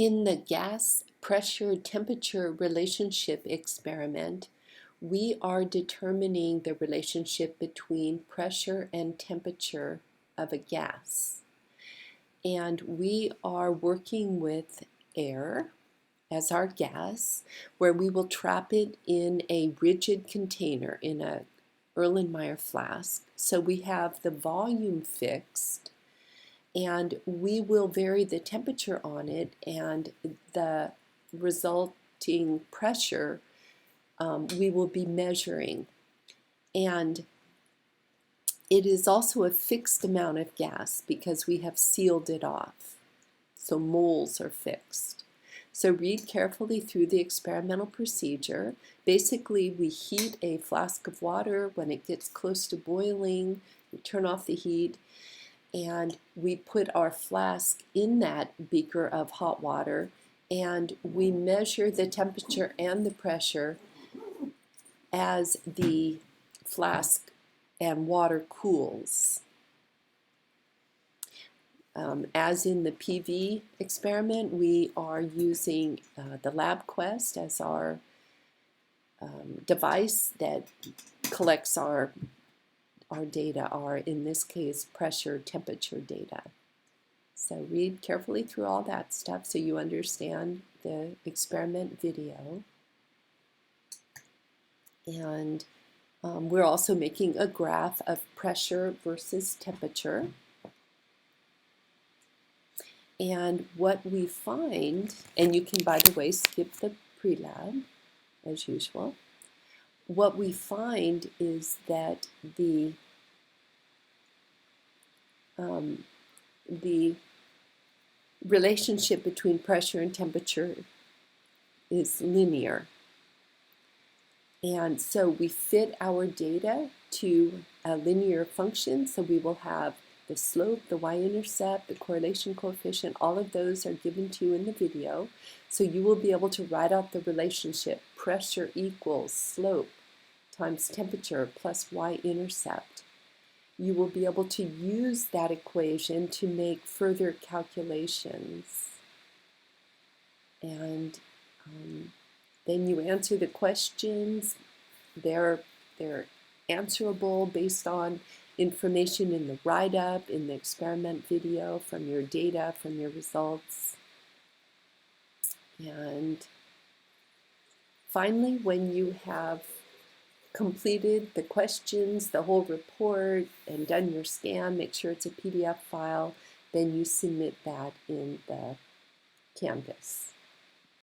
In the gas pressure temperature relationship experiment, we are determining the relationship between pressure and temperature of a gas. And we are working with air as our gas, where we will trap it in a rigid container in a Erlenmeyer flask. So we have the volume fixed, and we will vary the temperature on it, and the resulting pressure we will be measuring. And it is also a fixed amount of gas because we have sealed it off. So moles are fixed. So read carefully through the experimental procedure. Basically, we heat a flask of water. When it gets close to boiling, we turn off the heat, and we put our flask in that beaker of hot water, and we measure the temperature and the pressure as the flask and water cools. As in the PV experiment, we are using the LabQuest as our device that collects our data, are in this case pressure temperature data. So read carefully through all that stuff so you understand the experiment video. And we're also making a graph of pressure versus temperature. And what we find, and you can, by the way, skip the pre-lab as usual. What we find is that the relationship between pressure and temperature is linear. And so we fit our data to a linear function, so we will have the slope, the y-intercept, the correlation coefficient, all of those are given to you in the video. So you will be able to write out the relationship pressure equals slope times temperature plus y-intercept. You will be able to use that equation to make further calculations. And then you answer the questions. They're answerable based on information in the write-up, in the experiment video, from your data, from your results. And finally, when you have completed the questions, the whole report, and done your scan, make sure it's a PDF file, then you submit that in the Canvas.